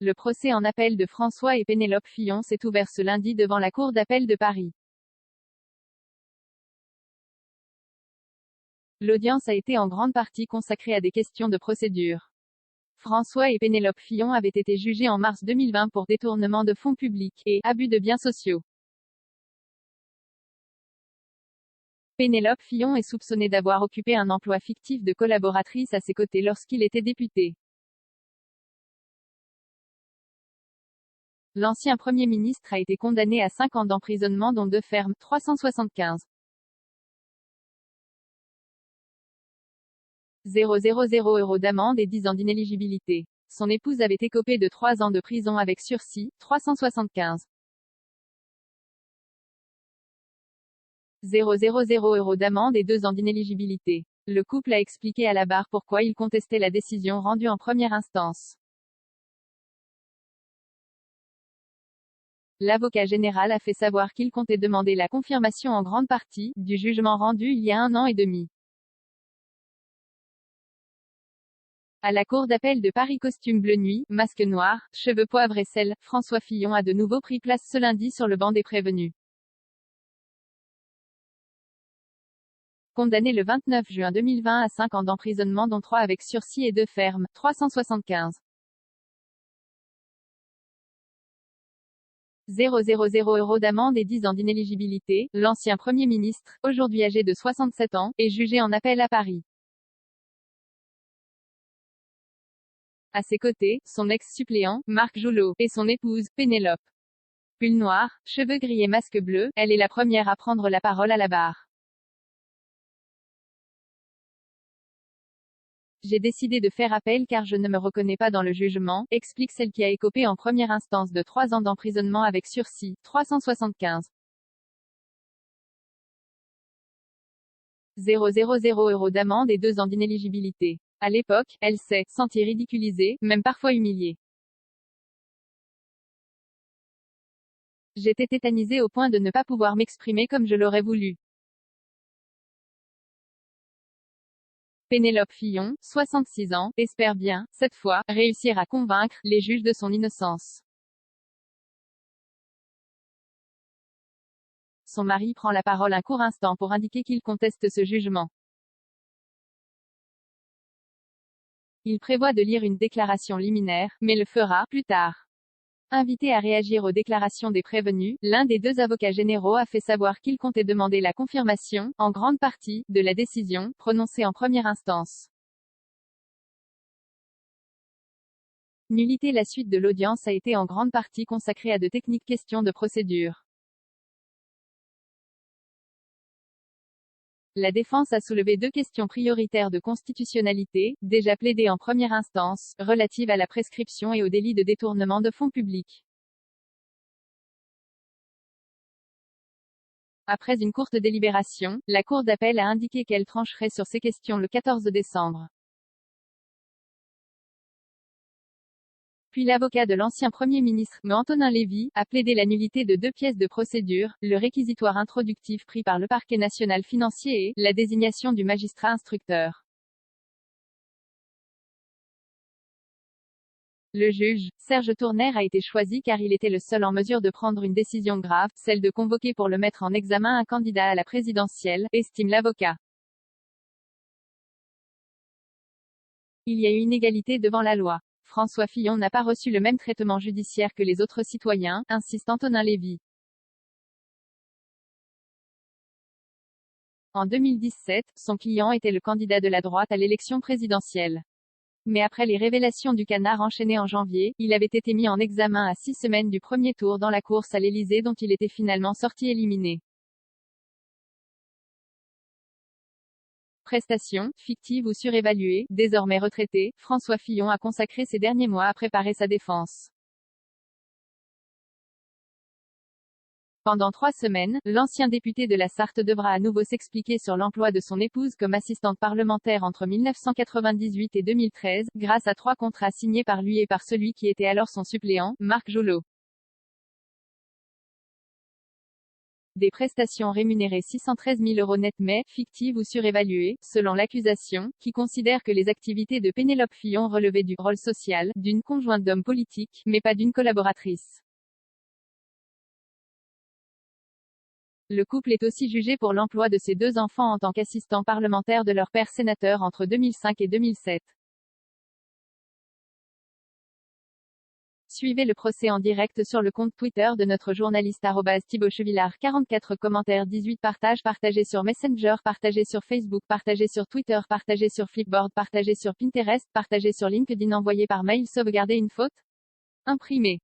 Le procès en appel de François et Pénélope Fillon s'est ouvert ce lundi devant la Cour d'appel de Paris. L'audience a été en grande partie consacrée à des questions de procédure. François et Pénélope Fillon avaient été jugés en mars 2020 pour détournement de fonds publics et abus de biens sociaux. Pénélope Fillon est soupçonnée d'avoir occupé un emploi fictif de collaboratrice à ses côtés lorsqu'il était député. L'ancien Premier ministre a été condamné à 5 ans d'emprisonnement dont 2 fermes, 375 000 € d'amende et 10 ans d'inéligibilité. Son épouse avait écopé de 3 ans de prison avec sursis, 375 000 € d'amende et 2 ans d'inéligibilité. Le couple a expliqué à la barre pourquoi il contestait la décision rendue en première instance. L'avocat général a fait savoir qu'il comptait demander la confirmation en grande partie du jugement rendu il y a 1 an et demi. À la Cour d'appel de Paris, costume bleu nuit, masque noir, cheveux poivre et sel, François Fillon a de nouveau pris place ce lundi sur le banc des prévenus. Condamné le 29 juin 2020 à 5 ans d'emprisonnement dont 3 avec sursis et 2 fermes, 375 000 € d'amende et 10 ans d'inéligibilité, l'ancien Premier ministre, aujourd'hui âgé de 67 ans, est jugé en appel à Paris. À ses côtés, son ex-suppléant, Marc Joulot, et son épouse, Pénélope. Pull noir, cheveux gris et masque bleu, elle est la première à prendre la parole à la barre. J'ai décidé de faire appel car je ne me reconnais pas dans le jugement, explique celle qui a écopé en première instance de 3 ans d'emprisonnement avec sursis, 375 000 € d'amende et 2 ans d'inéligibilité. À l'époque, elle s'est sentie ridiculisée, même parfois humiliée. J'étais tétanisée au point de ne pas pouvoir m'exprimer comme je l'aurais voulu. Pénélope Fillon, 66 ans, espère bien, cette fois, réussir à convaincre les juges de son innocence. Son mari prend la parole un court instant pour indiquer qu'il conteste ce jugement. Il prévoit de lire une déclaration liminaire, mais le fera plus tard. Invité à réagir aux déclarations des prévenus, l'un des 2 avocats généraux a fait savoir qu'il comptait demander la confirmation, en grande partie, de la décision, prononcée en première instance. Nullité. La suite de l'audience a été en grande partie consacrée à de techniques questions de procédure. La défense a soulevé 2 questions prioritaires de constitutionnalité, déjà plaidées en première instance, relatives à la prescription et au délit de détournement de fonds publics. Après une courte délibération, la Cour d'appel a indiqué qu'elle trancherait sur ces questions le 14 décembre. Puis l'avocat de l'ancien Premier ministre, M. Antonin Lévy, a plaidé la nullité de 2 pièces de procédure, le réquisitoire introductif pris par le parquet national financier et la désignation du magistrat instructeur. Le juge, Serge Tournaire, a été choisi car il était le seul en mesure de prendre une décision grave, celle de convoquer pour le mettre en examen un candidat à la présidentielle, estime l'avocat. Il y a eu inégalité devant la loi. François Fillon n'a pas reçu le même traitement judiciaire que les autres citoyens, insiste Antonin Lévy. En 2017, son client était le candidat de la droite à l'élection présidentielle. Mais après les révélations du canard enchaîné en janvier, il avait été mis en examen à 6 semaines du premier tour dans la course à l'Élysée dont il était finalement sorti éliminé. Prestations, fictives ou surévaluées, désormais retraité, François Fillon a consacré ces derniers mois à préparer sa défense. Pendant 3 semaines, l'ancien député de la Sarthe devra à nouveau s'expliquer sur l'emploi de son épouse comme assistante parlementaire entre 1998 et 2013, grâce à 3 contrats signés par lui et par celui qui était alors son suppléant, Marc Joulot. Des prestations rémunérées 613 000 € net mais, fictives ou surévaluées, selon l'accusation, qui considère que les activités de Pénélope Fillon relevaient du rôle social, d'une conjointe d'homme politique, mais pas d'une collaboratrice. Le couple est aussi jugé pour l'emploi de ses 2 enfants en tant qu'assistants parlementaires de leur père sénateur entre 2005 et 2007. Suivez le procès en direct sur le compte Twitter de notre journaliste @thibautchevillard. 44 commentaires, 18 partages, partagés sur Messenger, partagés sur Facebook, partagés sur Twitter, partagés sur Flipboard, partagés sur Pinterest, partagés sur LinkedIn, envoyé par mail. Sauvegarder une faute? Imprimé.